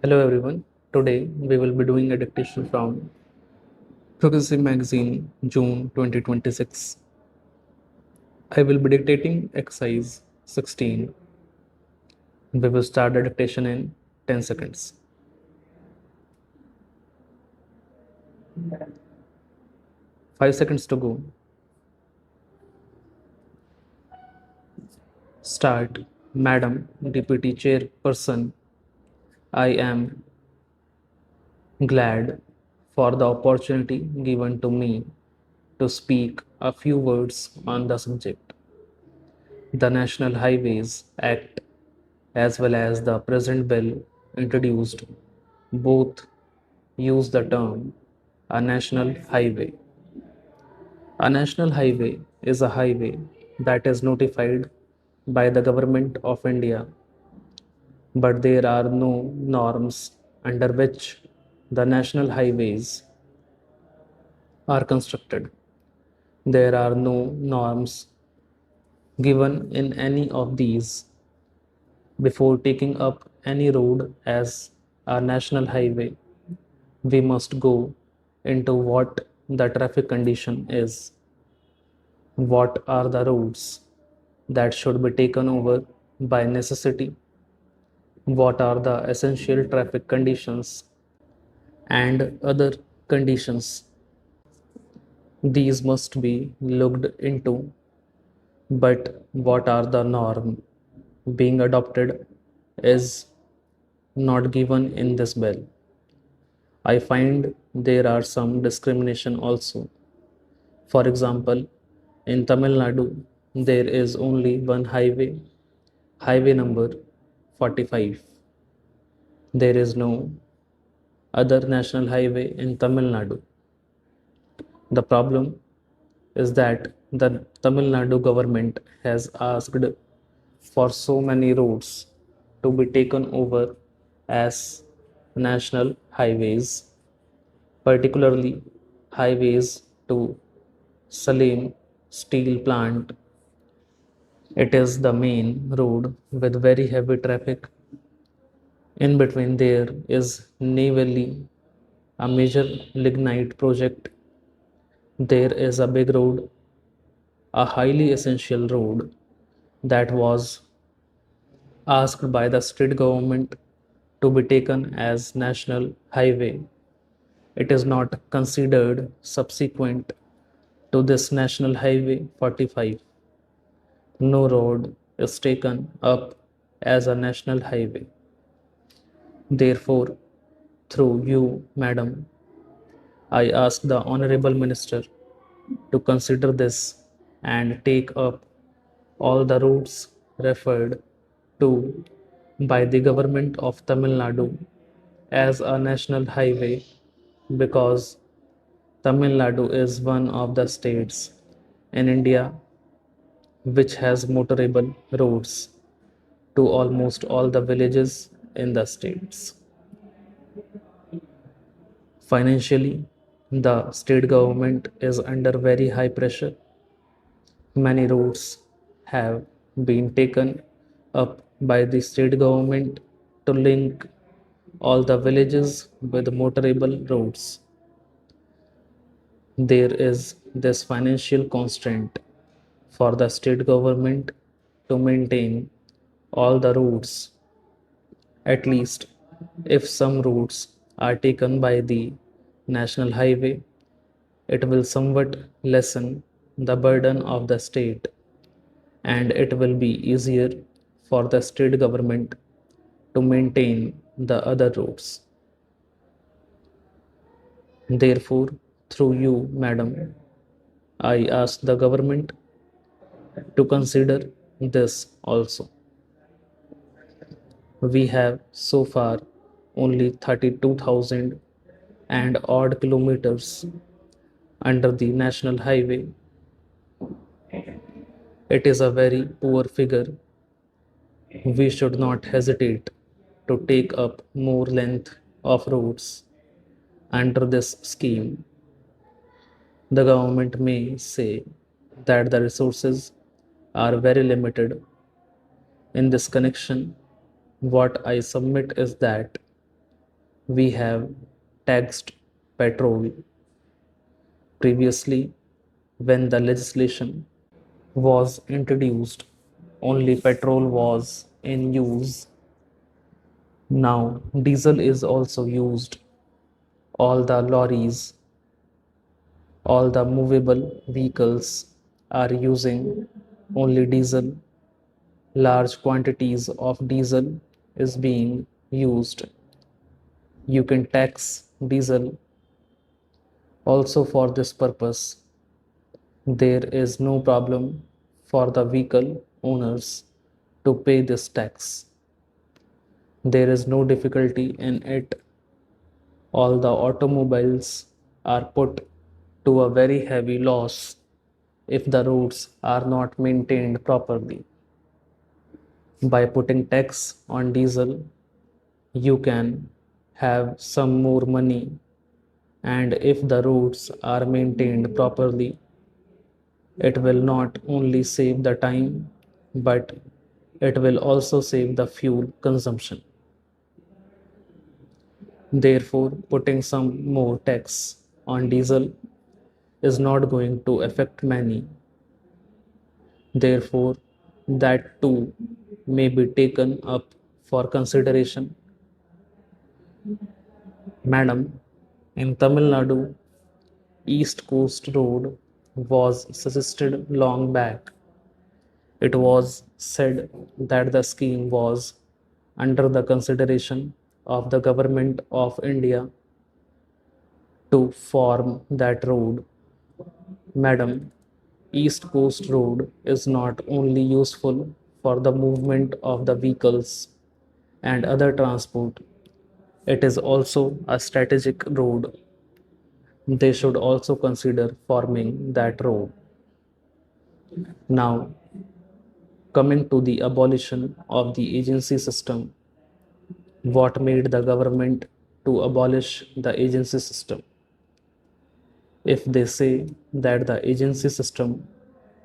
Hello everyone. Today we will be doing a dictation from Progressive Magazine, June 2026. I will be dictating exercise 16. We will start the dictation in 10 seconds. Five seconds to go. Start. Madam Deputy Chairperson, I am glad for the opportunity given to me to speak a few words on the subject. The National Highways Act as well as the present bill introduced both use the term a national highway. A national highway is a highway that is notified by the government of India, but there are no norms under which the national highways are constructed. There are no norms given in any of these. Before taking up any road as a national highway, we must go into what the traffic condition is, what are the routes that should be taken over by necessity, what are the essential traffic conditions, and other conditions. These must be looked into, but what are the norm being adopted is not given in this bill. I find there are some discrimination also. For example, in Tamil Nadu, there is only one highway, highway number 45. There is no other national highway in Tamil Nadu. The problem is that the Tamil Nadu government has asked for so many roads to be taken over as national highways, particularly highways to Salem steel plant. It is the main road with very heavy traffic. In between there is Neyveli, a major lignite project. There is a big road, a highly essential road that was asked by the state government to be taken as national highway. It is not considered subsequent to this national highway 45. No road is taken up as a national highway. Therefore, through you, Madam, I ask the Honorable Minister to consider this and take up all the routes referred to by the government of Tamil Nadu as a national highway because Tamil Nadu is one of the states in India which has motorable roads to almost all the villages in the states. Financially, the state government is under very high pressure. Many routes have been taken up by the state government to link all the villages with motorable roads. There is this financial constraint for the state government to maintain all the routes. At least if some routes are taken by the national highway, it will somewhat lessen the burden of the state and it will be easier for the state government to maintain the other routes. Therefore, through you, Madam, I ask the government to consider this also. We have so far only 32,000 and odd kilometers under the national highway. It is a very poor figure. We should not hesitate to take up more length of roads under this scheme. The government may say that the resources are very limited. In this connection, what I submit is that We have taxed petrol. Previously, when the legislation was introduced, only petrol was in use. Now, diesel is also used. All the lorries, all the movable vehicles are using only diesel. Large quantities of diesel is being used. You can tax diesel also for this purpose. There is no problem for the vehicle owners to pay this tax. There is no difficulty in it. All the automobiles are put to a very heavy loss if the roads are not maintained properly. By putting tax on diesel, you can have some more money, and if the roads are maintained properly, it will not only save the time, but it will also save the fuel consumption. Therefore, putting some more tax on diesel is not going to affect many. Therefore, that too may be taken up for consideration. Madam, in Tamil Nadu, East Coast Road was suggested long back. It was said that the scheme was under the consideration of the government of India to form that road. Madam, East Coast Road is not only useful for the movement of the vehicles and other transport, it is also a strategic road. They should also consider forming that road. Now, coming to the abolition of the agency system, what made the government to abolish the agency system? If they say that the agency system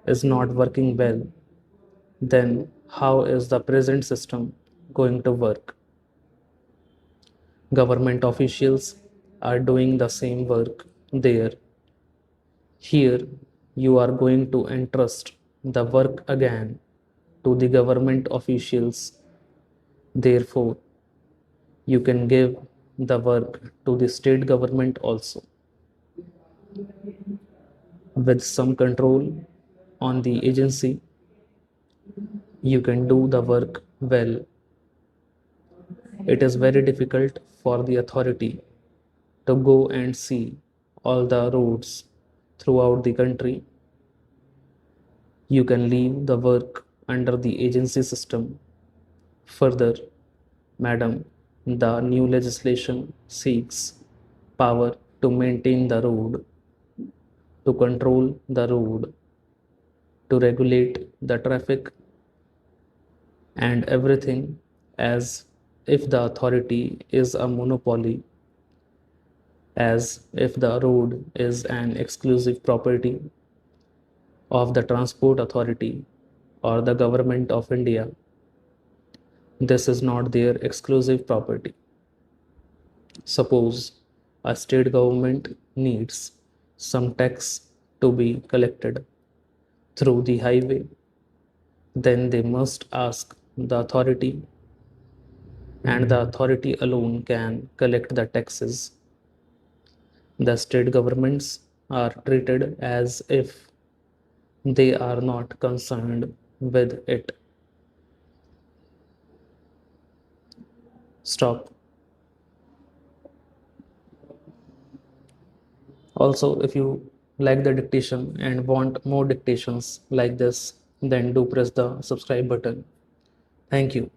is not working well, then how is the present system going to work? Government officials are doing the same work there. Here, you are going to entrust the work again to the government officials. Therefore, you can give the work to the state government also. With some control on the agency, you can do the work well. It is very difficult for the authority to go and see all the roads throughout the country. You can leave the work under the agency system. Further, Madam, the new legislation seeks power to maintain the road, to control the road, to regulate the traffic and everything, as if the authority is a monopoly, as if the road is an exclusive property of the transport authority or the government of India. This is not their exclusive property. Suppose a state government needs some tax to be collected through the highway, then they must ask the authority, and the authority alone can collect the taxes. The state governments are treated as if they are not concerned with it. Stop. Also, if you like the dictation and want more dictations like this, then do press the subscribe button. Thank you.